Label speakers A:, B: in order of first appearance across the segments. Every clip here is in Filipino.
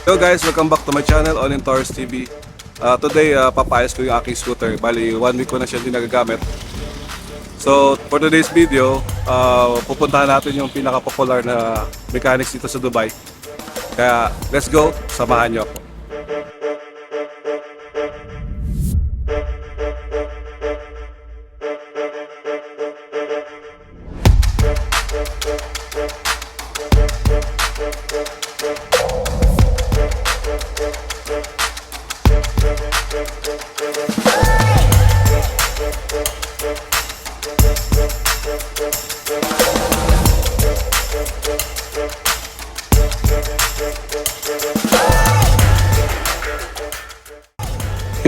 A: Hello guys, welcome back to my channel, On in Taurus TV. Today, papayos ko yung aking scooter. Bali, 1 week ko na siya hindi nagagamit. So, for today's video, pupuntahan natin yung pinaka-popular na mechanics dito sa Dubai. Kaya, let's go, samahan nyo ako.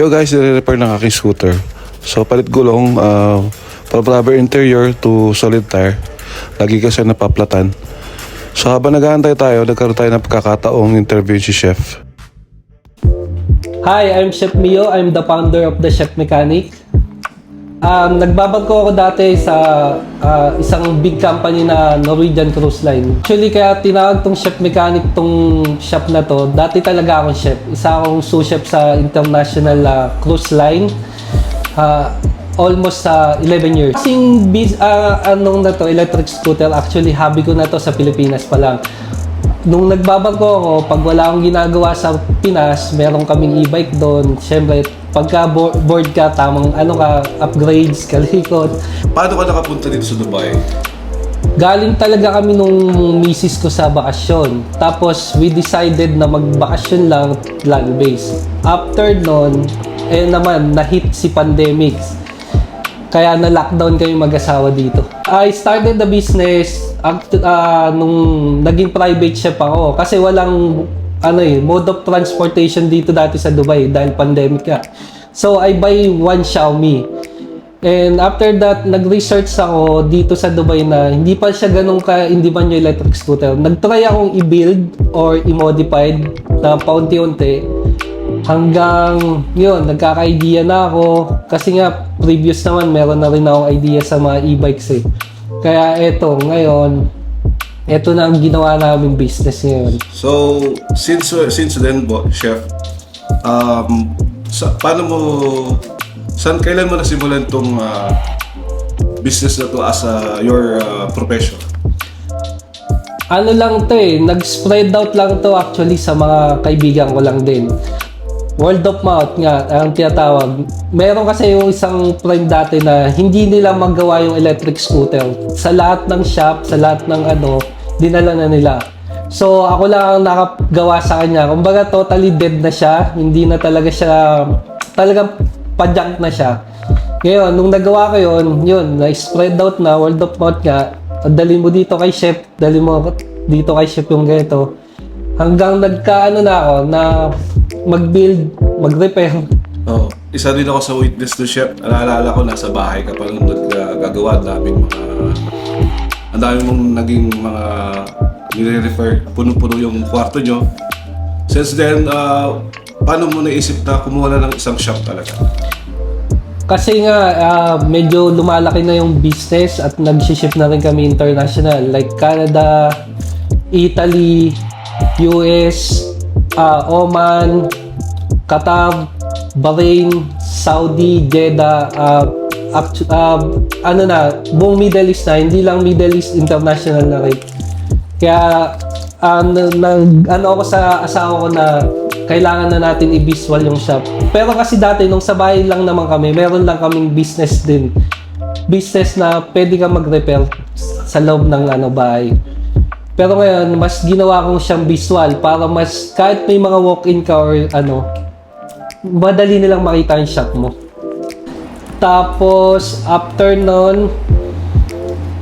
A: Yo guys, i-repair ng aking scooter. So palit gulong, from rubber interior to solid tire. Lagi kasi napaplatan. So habang nag-aantay tayo, nagkaroon tayo ng pagkakataong interview si Chef.
B: Hi, I'm Chef Mio. I'm the founder of the Chef Mechanic. Nagbabagko ako dati sa isang big company na Norwegian Cruise Line. Actually, kaya tinawag tong Chef Mechanic tong shop na to. Dati talaga akong chef. Isa akong sous chef sa international cruise line. Almost 11 years. Kasing anong na to, electric scooter, actually hobby ko na to sa Pilipinas pa lang. Nung nagbabagko ako, pag wala akong ginagawa sa Pinas, meron kaming e-bike doon. Siyempre, pagka board ka, tamang upgrades, kalikot.
A: Paano ka nakapunta dito sa Dubai?
B: Galing talaga kami nung misis ko sa bakasyon. Tapos, we decided na magbakasyon lang, land base. After nun, naman, na-hit si pandemic. Kaya na-lockdown kami mag-asawa dito. I started the business nung naging private chef ako. Kasi walang mode of transportation dito dati sa Dubai dahil pandemic ka. So, I buy one Xiaomi. And after that, nag-research ako dito sa Dubai na hindi pa siya ganun ka-in-demand yung electric scooter. Nag-try akong i-build or i-modified na paunti-unti. Hanggang yun, nagkaka-idea na ako. Kasi nga, previous naman, meron na rin akong idea sa mga e-bikes eh. Kaya eto, ngayon, eto na ang ginawa naming business ngayon.
A: So, since then, Chef, kailan mo nasimulan tong business na to as your profession?
B: Ano lang to nag-spread out lang to actually sa mga kaibigan ko lang din. Word of mouth nga ang tinatawag. Meron kasi yung isang friend dati na hindi nila magawa yung electric scooter. Sa lahat ng shop, sa lahat ng dinala na nila. So ako lang ang nakagawa sa kanya. Kumbaga totally dead na siya. Hindi na talaga siya, talagang pa-junk na siya. Ngayon, nung nagawa ko yun, na-spread out na, word of mouth nga. Dalhin mo dito kay chef, dalhin mo dito kay chef yung ganito. Hanggang nagkaano na ako na mag-build, mag-repair.
A: Oh, isa din ako sa witness to Chef. Naalala ko, nasa bahay ka pa nung nagagawa. Ang daming mong naging mga nire-refer. Puno-puno yung kwarto nyo. Since then, paano mo naisip na kumuha na ng isang shop talaga?
B: Kasi nga, medyo lumalaki na yung business at nag-shift na rin kami international. Like Canada, Italy, US, Oman, Qatar, Bahrain, Saudi, Jeddah, buong Middle East na, hindi lang Middle East, international na rin. Kaya, ako sa asawa ko na kailangan na natin i-visual yung shop. Pero kasi dati, nung sa bahay lang naman kami, meron lang kaming business din. Business na pwede ka mag-repair sa loob ng bahay. Pero ngayon, mas ginawa kong siyang visual para mas, kahit may mga walk-in ka or madali nilang makita yung shop mo. Tapos, after nun,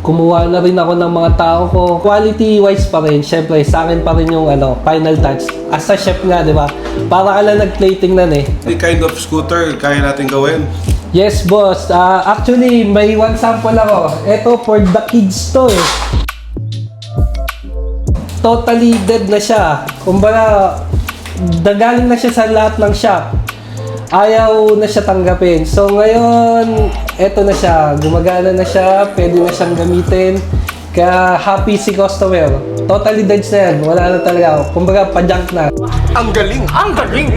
B: kumuha na rin ako ng mga tao ko. Quality-wise pa rin, syempre, sa akin pa rin yung final touch. As a chef nga, di ba? Para ka lang nag-plating nan
A: The kind of scooter kaya natin gawin?
B: Yes, boss. Actually, may one sample ako. Ito, for the kids to Totally dead na siya. Kumbaga, nagaling na siya sa lahat ng shop. Ayaw na siya tanggapin. So ngayon, eto na siya. Gumagana na siya. Pwede na siyang gamitin. Kaya happy si customer. Totally dead na yan. Wala na talaga ako. Kumbaga, pa-junk na.
C: Ang galing! Ang galing!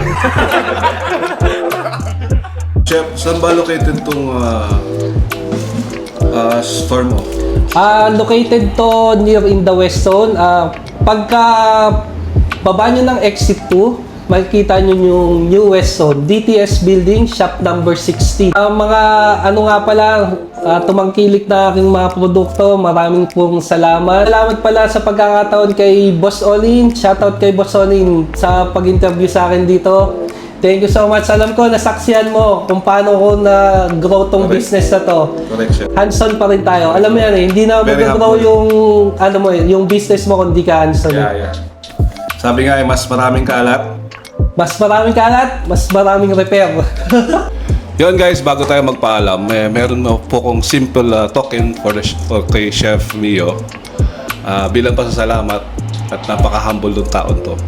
A: Chef, saan ba located tong store mo?
B: Located to near in the West Zone. Pagka baba nyo ng exit 2, makikita nyo yung New West Zone, DTS Building, shop number 60. Mga ano nga pala, tumangkilik na aking mga produkto, maraming pong salamat. Salamat pala sa pagkakataon kay Boss Olin. Shoutout kay Boss Olin sa pag-interview sa akin dito. Thank you so much. Alam ko, nasaksihan mo kung paano ko na-grow tong
A: Correct.
B: business na to.
A: Correct, Chef.
B: Hands-on pa rin tayo. Alam mo yan eh, hindi na
A: Very
B: mag-grow
A: humble.
B: yung, ano mo eh, yung business mo kung di ka hands-on.
A: Yeah. Sabi nga mas maraming kaalat.
B: Mas maraming kalat, mas maraming repair.
A: Yun guys, bago tayo magpaalam, meron po kong simple token for kay Chef Mio. Bilang pasasalamat at napaka-humble ng taon to.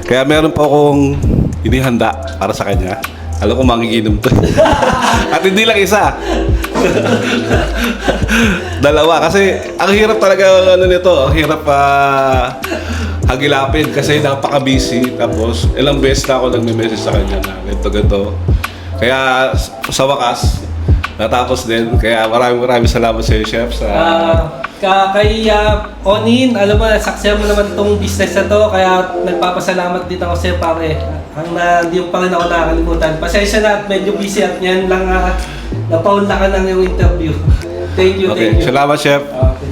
A: Kaya meron po akong inihanda para sa kanya. Alam ko manginginom to. At hindi lang isa. Dalawa. Kasi ang hirap talaga ano nito. Ang hirap hagilapin kasi napaka-busy. Tapos ilang beses na ako nagme-message sa kanya na ganito. Kaya sa wakas, natapos din. Kaya maraming salamat sa iyo, Chef.
B: Kay Onin, alam mo, saksihan mo naman tong business na to, kaya nagpapasalamat din ako sa'yo pare. Hindi pa rin ako nakakalimutan. Pasensya na at medyo busy at yan lang napaun na ka ng yung interview. Thank you,
A: Okay,
B: thank you.
A: salamat, Chef.
B: Okay.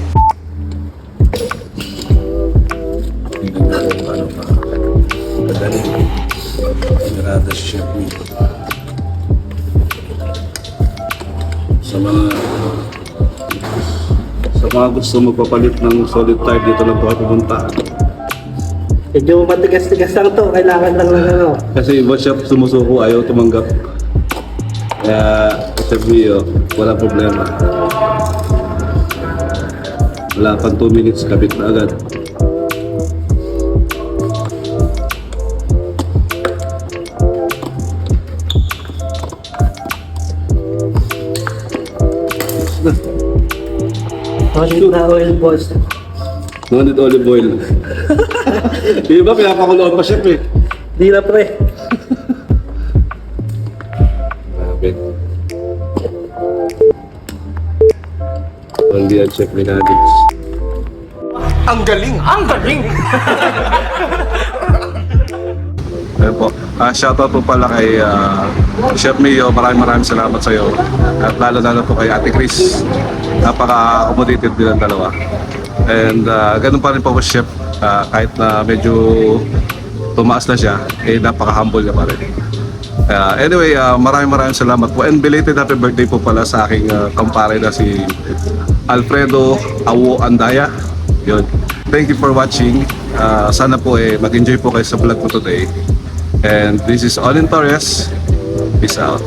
A: Sa mga gusto magpapalit ng solid tire, dito lang po kayo pumunta.
B: Medyo matigas-tigas lang to, kailangan lang ano.
A: Kasi iba siya sumusuko, ayaw tumanggap. Kaya sabi wala problema. Wala pang 2 minutes, kabit na agad.
B: Shoot na oil boss.
A: No need olive oil. Yung iba, pinapakuloan pa siya eh.
B: Di na pre.
A: Grabe. Hindi ang chef mechanics.
C: Ang galing! Ang galing!
A: Ayun po. Shoutout po pala kay Chef Mio. Maraming salamat sa iyo. At lalo po kay Ate Chris. Napaka-accommodated din ang dalawa. And ganun pa rin po Chef. Kahit na medyo tumaas na siya, napaka-humble niya pa rin. Anyway, maraming salamat po. And belated happy birthday po pala sa aking kumpare na si Alfredo Awo Andaya. Yun. Thank you for watching. Sana po mag-enjoy po kayo sa vlog ko today. And this is Olin Torres. Peace out.